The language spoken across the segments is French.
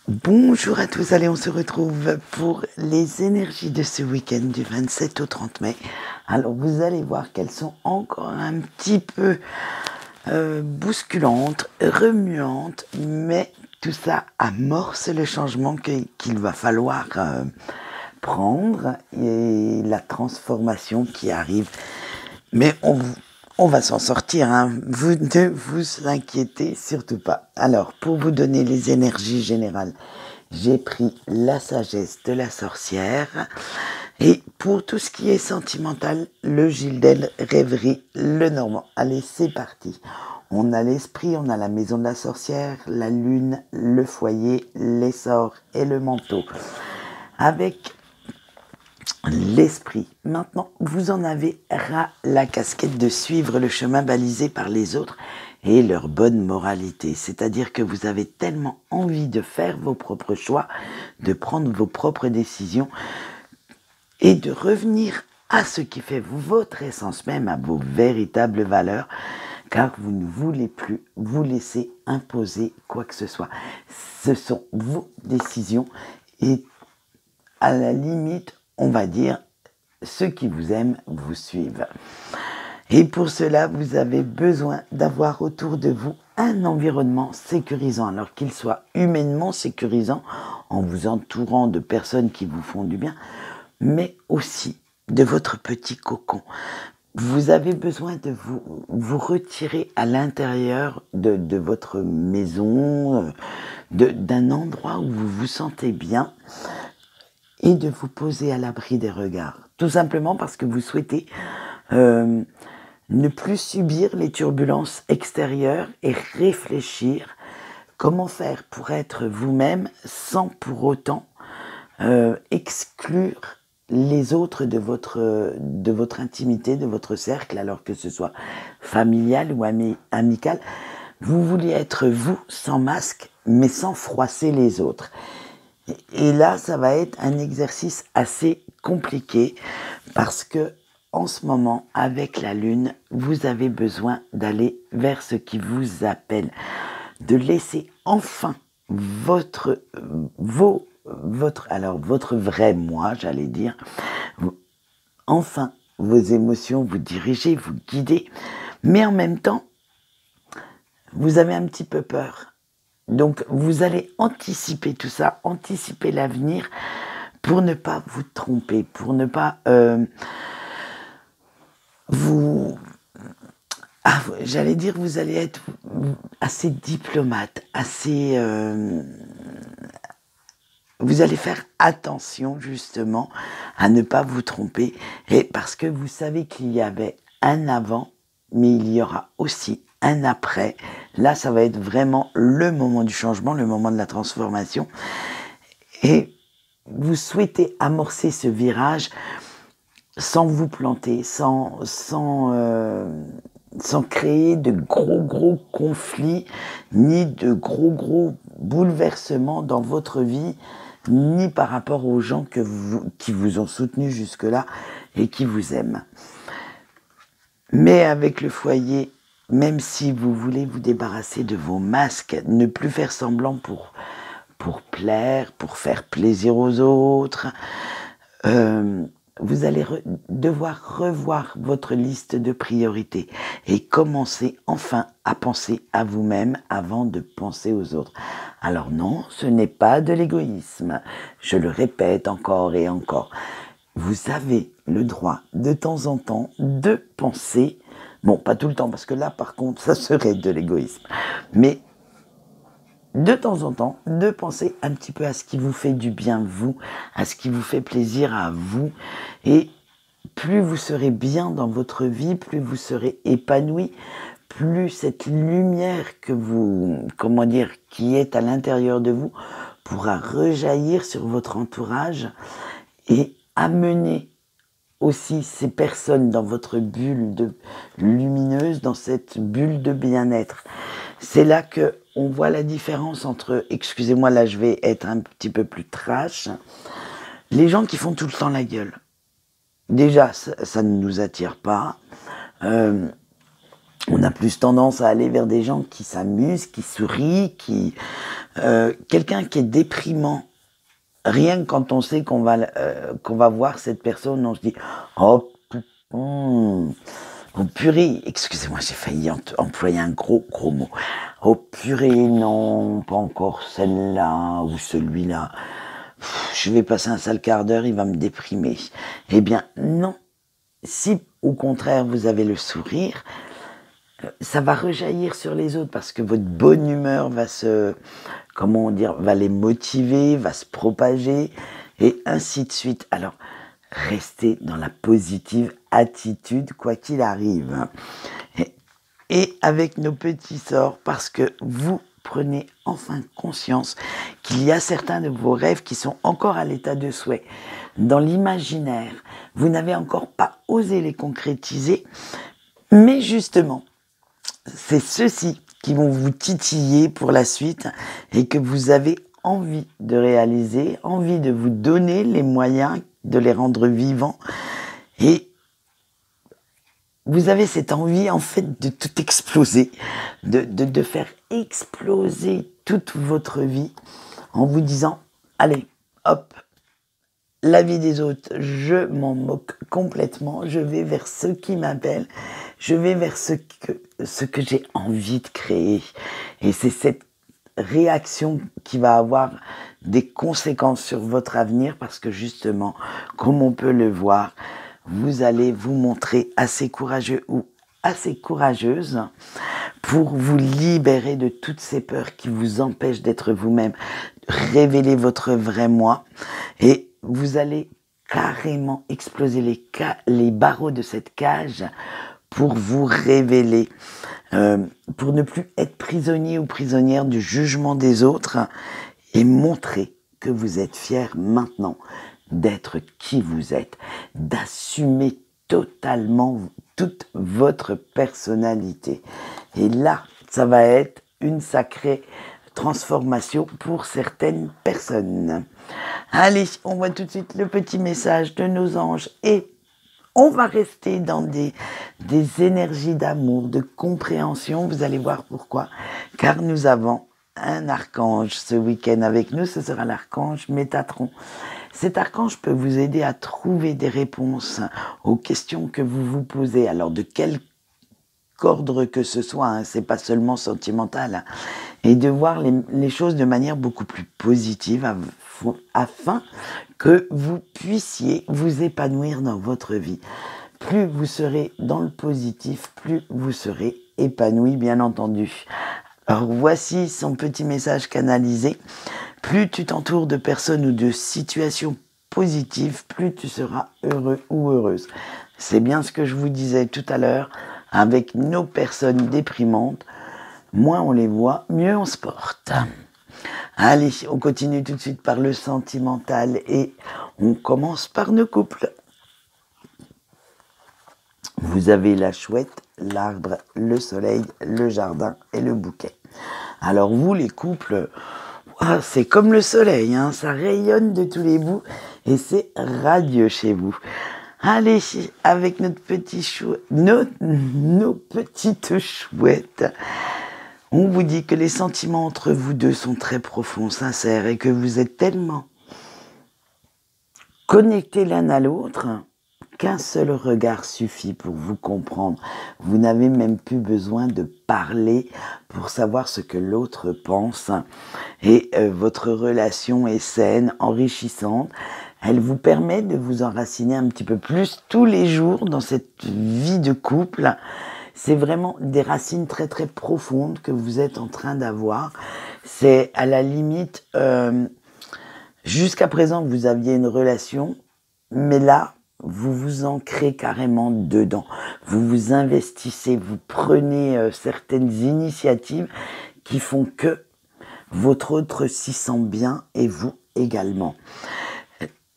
Bonjour à tous, allez on se retrouve pour les énergies de ce week-end du 27 au 30 mai. Alors vous allez voir qu'elles sont encore un petit peu bousculantes, remuantes, mais tout ça amorce le changement qu'il va falloir prendre et la transformation qui arrive. Mais on va s'en sortir, hein. Vous ne vous inquiétez surtout pas. Alors, pour vous donner les énergies générales, j'ai pris la sagesse de la sorcière. Et pour tout ce qui est sentimental, le Gildel, rêverie, le normand. Allez, c'est parti. On a l'esprit, on a la maison de la sorcière, la lune, le foyer, les sorts et le manteau. Avec l'esprit. Maintenant, vous en avez ras la casquette de suivre le chemin balisé par les autres et leur bonne moralité. C'est-à-dire que vous avez tellement envie de faire vos propres choix, de prendre vos propres décisions et de revenir à ce qui fait votre essence même, à vos véritables valeurs, car vous ne voulez plus vous laisser imposer quoi que ce soit. Ce sont vos décisions et à la limite, on va dire, ceux qui vous aiment vous suivent. Et pour cela, vous avez besoin d'avoir autour de vous un environnement sécurisant, alors qu'il soit humainement sécurisant, en vous entourant de personnes qui vous font du bien, mais aussi de votre petit cocon. Vous avez besoin de vous retirer à l'intérieur de votre maison, d'un endroit où vous vous sentez bien, et de vous poser à l'abri des regards. Tout simplement parce que vous souhaitez ne plus subir les turbulences extérieures et réfléchir comment faire pour être vous-même sans pour autant exclure les autres de votre intimité, de votre cercle, alors que ce soit familial ou amical. Vous vouliez être vous, sans masque, mais sans froisser les autres. Et là, ça va être un exercice assez compliqué parce que en ce moment, avec la Lune, vous avez besoin d'aller vers ce qui vous appelle, de laisser enfin votre vrai moi, j'allais dire, enfin vos émotions vous diriger, vous guider, mais en même temps, vous avez un petit peu peur. Donc, vous allez anticiper tout ça, anticiper l'avenir pour ne pas vous tromper, pour ne pas j'allais dire, vous allez être assez diplomate, assez... vous allez faire attention, justement, à ne pas vous tromper, et parce que vous savez qu'il y avait un avant, mais il y aura aussi un après. Là, ça va être vraiment le moment du changement, le moment de la transformation. Et vous souhaitez amorcer ce virage sans vous planter, sans créer de gros conflits, ni de gros bouleversements dans votre vie, ni par rapport aux gens qui vous ont soutenu jusque-là et qui vous aiment. Mais avec le foyer, même si vous voulez vous débarrasser de vos masques, ne plus faire semblant pour plaire, pour faire plaisir aux autres, vous allez devoir revoir votre liste de priorités et commencer enfin à penser à vous-même avant de penser aux autres. Alors non, ce n'est pas de l'égoïsme. Je le répète encore et encore. Vous avez le droit de temps en temps de penser, bon, pas tout le temps, parce que là, par contre, ça serait de l'égoïsme, mais de temps en temps, de penser un petit peu à ce qui vous fait du bien, vous, à ce qui vous fait plaisir à vous. Et plus vous serez bien dans votre vie, plus vous serez épanoui, plus cette lumière qui est à l'intérieur de vous, pourra rejaillir sur votre entourage et amener aussi ces personnes dans votre bulle lumineuse, dans cette bulle de bien-être. C'est là que on voit la différence entre, excusez-moi, là je vais être un petit peu plus trash, les gens qui font tout le temps la gueule. Déjà, ça ne nous attire pas. On a plus tendance à aller vers des gens qui s'amusent, qui sourient, quelqu'un qui est déprimant, rien que quand on sait qu'on va voir cette personne, on se dit « Oh, oh purée !» Excusez-moi, j'ai failli employer un gros mot. « Oh purée, non, pas encore celle-là ou celui-là. Je vais passer un sale quart d'heure, il va me déprimer. » Eh bien, non. Si, au contraire, vous avez le sourire, ça va rejaillir sur les autres parce que votre bonne humeur va va les motiver, va se propager et ainsi de suite. Alors, restez dans la positive attitude quoi qu'il arrive. Et avec nos petits sorts, parce que vous prenez enfin conscience qu'il y a certains de vos rêves qui sont encore à l'état de souhait. Dans l'imaginaire, vous n'avez encore pas osé les concrétiser, mais justement, c'est ceux-ci qui vont vous titiller pour la suite et que vous avez envie de réaliser, envie de vous donner les moyens de les rendre vivants. Et vous avez cette envie, en fait, de tout exploser, de faire exploser toute votre vie en vous disant « Allez, hop, la vie des autres, je m'en moque complètement, je vais vers ce qui m'appelle, je vais vers ce que j'ai envie de créer. » Et c'est cette réaction qui va avoir des conséquences sur votre avenir parce que justement, comme on peut le voir, vous allez vous montrer assez courageux ou assez courageuse pour vous libérer de toutes ces peurs qui vous empêchent d'être vous-même, révéler votre vrai moi et vous allez carrément exploser les barreaux de cette cage pour vous révéler, pour ne plus être prisonnier ou prisonnière du jugement des autres et montrer que vous êtes fier maintenant d'être qui vous êtes, d'assumer totalement toute votre personnalité. Et là, ça va être une sacrée transformation pour certaines personnes. Allez, on voit tout de suite le petit message de nos anges et on va rester dans des énergies d'amour, de compréhension. Vous allez voir pourquoi. Car nous avons un archange ce week-end avec nous. Ce sera l'archange Métatron. Cet archange peut vous aider à trouver des réponses aux questions que vous vous posez. Alors, de quel ordre que ce soit, hein, c'est pas seulement sentimental. Hein, et de voir les choses de manière beaucoup plus positive afin que vous puissiez vous épanouir dans votre vie. Plus vous serez dans le positif, plus vous serez épanoui, bien entendu. Alors voici son petit message canalisé. Plus tu t'entoures de personnes ou de situations positives, plus tu seras heureux ou heureuse. C'est bien ce que je vous disais tout à l'heure, avec nos personnes déprimantes, moins on les voit, mieux on se porte. Allez, on continue tout de suite par le sentimental et on commence par nos couples. Vous avez la chouette, l'arbre, le soleil, le jardin et le bouquet. Alors vous, les couples, c'est comme le soleil, hein, ça rayonne de tous les bouts et c'est radieux chez vous. Allez, avec nos petites chouettes, on vous dit que les sentiments entre vous deux sont très profonds, sincères et que vous êtes tellement connectés l'un à l'autre qu'un seul regard suffit pour vous comprendre. Vous n'avez même plus besoin de parler pour savoir ce que l'autre pense. Et votre relation est saine, enrichissante. Elle vous permet de vous enraciner un petit peu plus tous les jours dans cette vie de couple. C'est vraiment des racines très très profondes que vous êtes en train d'avoir. C'est à la limite, jusqu'à présent vous aviez une relation, mais là, vous vous ancrez carrément dedans. Vous vous investissez, vous prenez certaines initiatives qui font que votre autre s'y sent bien et vous également.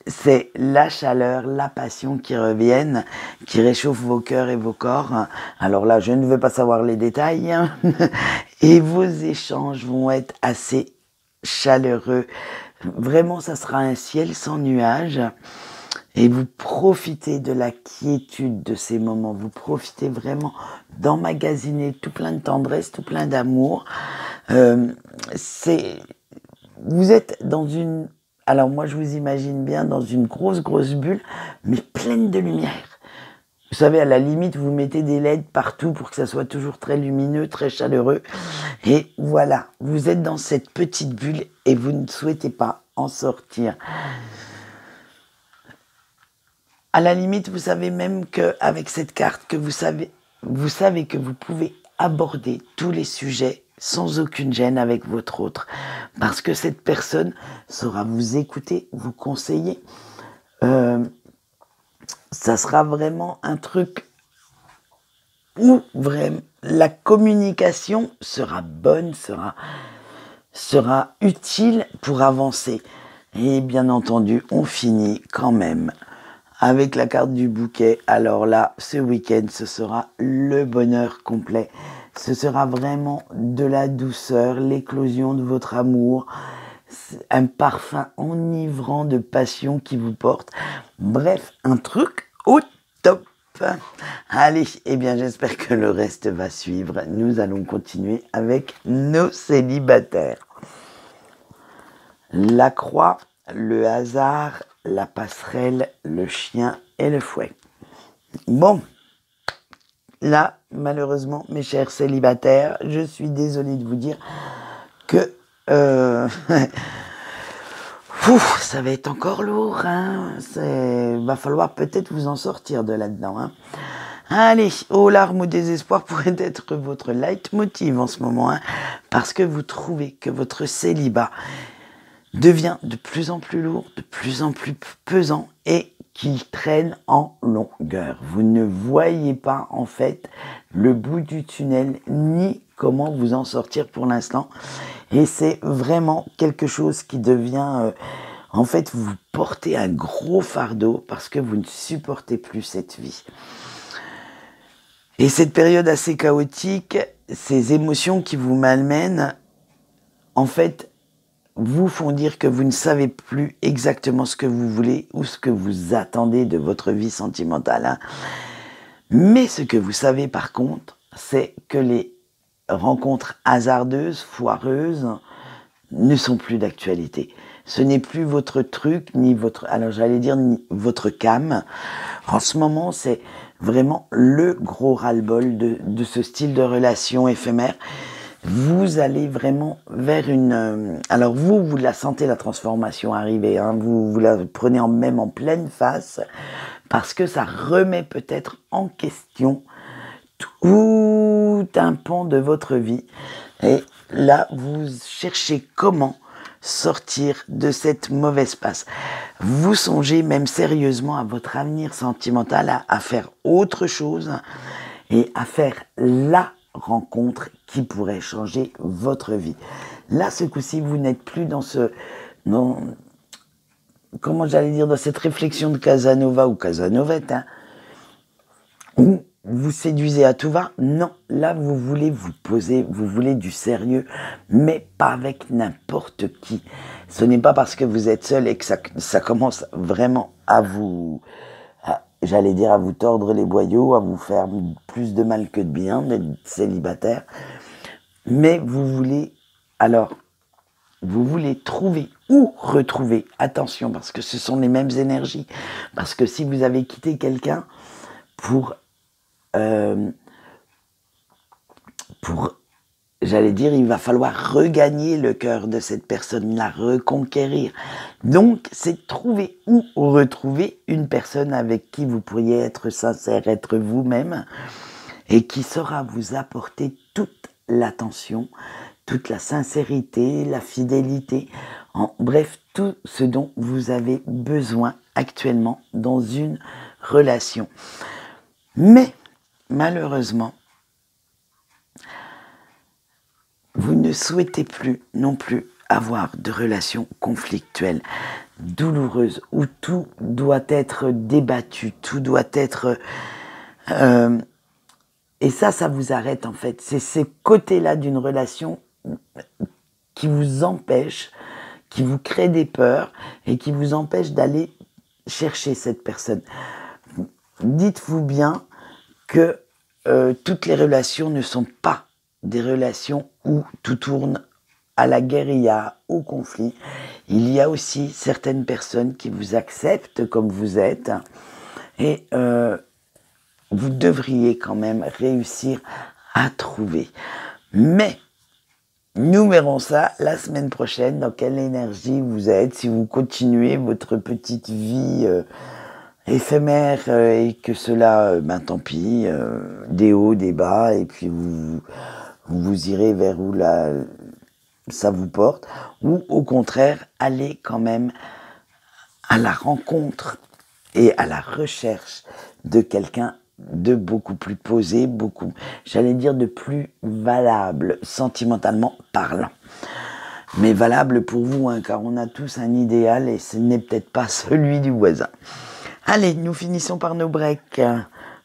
C'est la chaleur, la passion qui reviennent, qui réchauffent vos cœurs et vos corps. Alors là, je ne veux pas savoir les détails. Et vos échanges vont être assez chaleureux. Vraiment, ça sera un ciel sans nuages. Et vous profitez de la quiétude de ces moments. Vous profitez vraiment d'emmagasiner tout plein de tendresse, tout plein d'amour. C'est vous êtes dans une... Alors moi, je vous imagine bien dans une grosse bulle, mais pleine de lumière. Vous savez, à la limite, vous mettez des LED partout pour que ça soit toujours très lumineux, très chaleureux. Et voilà, vous êtes dans cette petite bulle et vous ne souhaitez pas en sortir. À la limite, vous savez même qu'avec cette carte, que vous savez que vous pouvez aborder tous les sujets sans aucune gêne avec votre autre. Parce que cette personne saura vous écouter, vous conseiller. Ça sera vraiment un truc où vraiment la communication sera bonne, sera utile pour avancer. Et bien entendu, on finit quand même avec la carte du bouquet. Alors là, ce week-end, ce sera le bonheur complet. Ce sera vraiment de la douceur, l'éclosion de votre amour, un parfum enivrant de passion qui vous porte. Bref, un truc au top. Allez, eh bien j'espère que le reste va suivre. Nous allons continuer avec nos célibataires. La croix, le hasard, la passerelle, le chien et le fouet. Bon, là, malheureusement, mes chers célibataires, je suis désolée de vous dire que ça va être encore lourd. Hein. Va falloir peut-être vous en sortir de là-dedans. Hein. Allez, aux larmes, au désespoir pourrait être votre leitmotiv en ce moment. Hein, parce que vous trouvez que votre célibat devient de plus en plus lourd, de plus en plus pesant et qui traîne en longueur. Vous ne voyez pas en fait le bout du tunnel ni comment vous en sortir pour l'instant. Et c'est vraiment quelque chose qui devient... en fait, vous portez un gros fardeau parce que vous ne supportez plus cette vie. Et cette période assez chaotique, ces émotions qui vous malmènent, en fait, vous font dire que vous ne savez plus exactement ce que vous voulez ou ce que vous attendez de votre vie sentimentale. Hein. Mais ce que vous savez par contre, c'est que les rencontres hasardeuses, foireuses, ne sont plus d'actualité. Ce n'est plus votre truc, ni votre cam. En ce moment, c'est vraiment le gros ras-le-bol de ce style de relation éphémère. Vous allez vraiment vers une... alors vous la sentez la transformation arriver, hein, vous la prenez même en pleine face, parce que ça remet peut-être en question tout un pan de votre vie. Et là, vous cherchez comment sortir de cette mauvaise passe. Vous songez même sérieusement à votre avenir sentimental, à faire autre chose et à faire la rencontre qui pourrait changer votre vie. Là, ce coup-ci, vous n'êtes plus dans dans cette réflexion de Casanova ou Casanovette, hein, où vous séduisez à tout va. Non, là, vous voulez vous poser, vous voulez du sérieux, mais pas avec n'importe qui. Ce n'est pas parce que vous êtes seul et que ça commence vraiment à vous... à vous tordre les boyaux, à vous faire plus de mal que de bien d'être célibataire. Mais vous voulez trouver ou retrouver, attention, parce que ce sont les mêmes énergies. Parce que si vous avez quitté quelqu'un il va falloir regagner le cœur de cette personne, la reconquérir. Donc, c'est trouver ou retrouver une personne avec qui vous pourriez être sincère, être vous-même, et qui saura vous apporter toute l'attention, toute la sincérité, la fidélité, bref, tout ce dont vous avez besoin actuellement dans une relation. Mais, malheureusement, vous ne souhaitez plus non plus avoir de relations conflictuelles, douloureuses, où tout doit être débattu, tout doit être... et ça vous arrête en fait. C'est ces côtés-là d'une relation qui vous empêchent, qui vous créent des peurs et qui vous empêchent d'aller chercher cette personne. Dites-vous bien que toutes les relations ne sont pas des relations où tout tourne à la guérilla, au conflit. Il y a aussi certaines personnes qui vous acceptent comme vous êtes et vous devriez quand même réussir à trouver. Mais nous verrons ça la semaine prochaine, dans quelle énergie vous êtes, si vous continuez votre petite vie éphémère et que cela, tant pis, des hauts, des bas, et puis vous irez vers où ça vous porte, ou au contraire, allez quand même à la rencontre et à la recherche de quelqu'un de beaucoup plus posé, j'allais dire de plus valable, sentimentalement parlant. Mais valable pour vous, hein, car on a tous un idéal et ce n'est peut-être pas celui du voisin. Allez, nous finissons par nos breaks.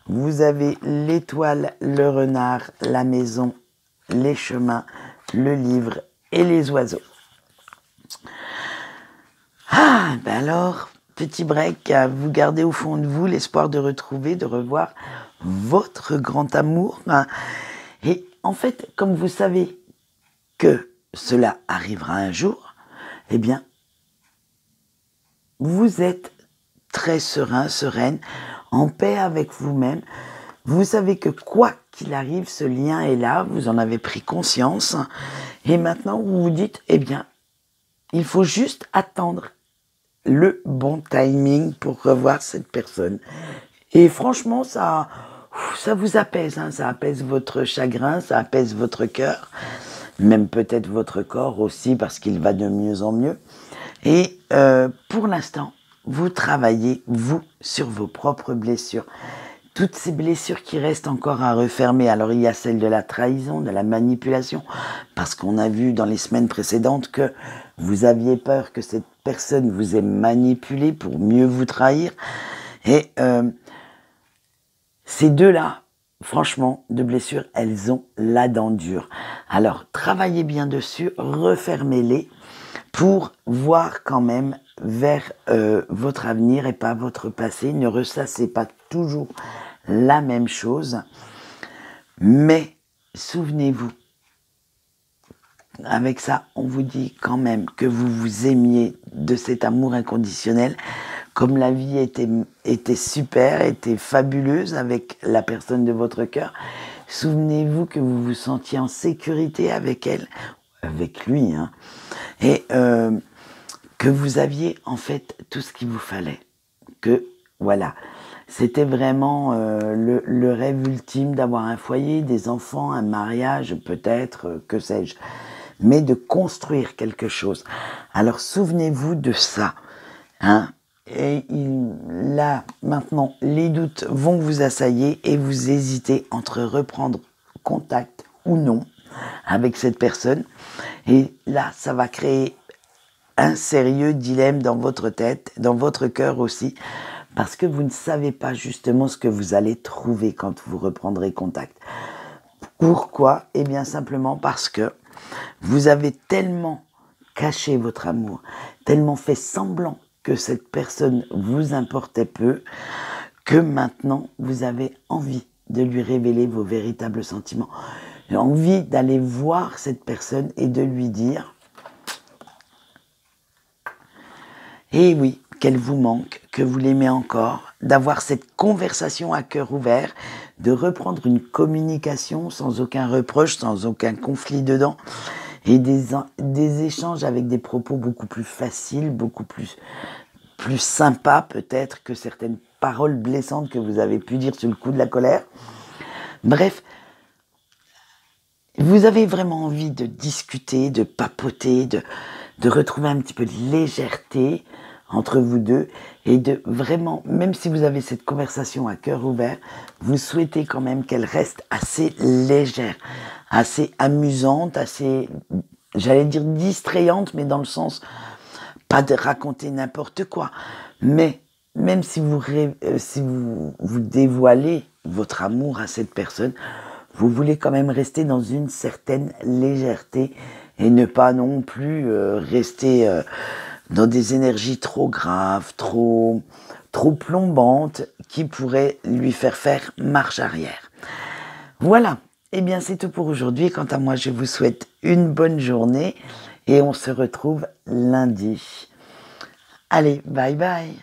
Vous avez l'étoile, le renard, la maison, les chemins, le livre et les oiseaux. Ah, ben alors, petit break, vous gardez au fond de vous l'espoir de retrouver, de revoir votre grand amour. Et en fait, comme vous savez que cela arrivera un jour, eh bien, vous êtes très serein, sereine, en paix avec vous-même. Vous savez que quoi qu'il arrive, ce lien est là, vous en avez pris conscience. Et maintenant, vous vous dites, eh bien, il faut juste attendre le bon timing pour revoir cette personne. Et franchement, ça vous apaise, hein, ça apaise votre chagrin, ça apaise votre cœur, même peut-être votre corps aussi, parce qu'il va de mieux en mieux. Et pour l'instant, vous travaillez, vous, sur vos propres blessures. Toutes ces blessures qui restent encore à refermer. Alors il y a celle de la trahison, de la manipulation, parce qu'on a vu dans les semaines précédentes que vous aviez peur que cette personne vous ait manipulé pour mieux vous trahir. Et ces deux-là, franchement, de blessures, elles ont la dent dure. Alors travaillez bien dessus, refermez-les pour voir quand même vers votre avenir et pas votre passé. Ne ressassez pas toujours la même chose, mais souvenez-vous, avec ça, on vous dit quand même que vous vous aimiez de cet amour inconditionnel, comme la vie était super, était fabuleuse avec la personne de votre cœur. Souvenez-vous que vous vous sentiez en sécurité avec elle, avec lui, hein, et que vous aviez en fait tout ce qu'il vous fallait, que voilà, c'était vraiment le rêve ultime d'avoir un foyer, des enfants, un mariage, peut-être, que sais-je, mais de construire quelque chose. Alors souvenez-vous de ça, hein. Et là, maintenant, les doutes vont vous assailler et vous hésitez entre reprendre contact ou non avec cette personne. Et là, ça va créer un sérieux dilemme dans votre tête, dans votre cœur aussi, parce que vous ne savez pas justement ce que vous allez trouver quand vous reprendrez contact. Pourquoi ? Eh bien simplement parce que vous avez tellement caché votre amour, tellement fait semblant que cette personne vous importait peu, que maintenant vous avez envie de lui révéler vos véritables sentiments. Envie d'aller voir cette personne et de lui dire eh oui, qu'elle vous manque, que vous l'aimez encore, d'avoir cette conversation à cœur ouvert, de reprendre une communication sans aucun reproche, sans aucun conflit dedans, et des échanges avec des propos beaucoup plus faciles, beaucoup plus sympas peut-être que certaines paroles blessantes que vous avez pu dire sur le coup de la colère. Bref, vous avez vraiment envie de discuter, de papoter, de retrouver un petit peu de légèreté entre vous deux et de vraiment, même si vous avez cette conversation à cœur ouvert, vous souhaitez quand même qu'elle reste assez légère, assez amusante, assez, j'allais dire distrayante, mais dans le sens, pas de raconter n'importe quoi, mais même si vous dévoilez votre amour à cette personne, vous voulez quand même rester dans une certaine légèreté et ne pas non plus rester dans des énergies trop graves, trop plombantes qui pourraient lui faire marche arrière. Voilà. Eh bien, c'est tout pour aujourd'hui. Quant à moi, je vous souhaite une bonne journée et on se retrouve lundi. Allez, bye bye.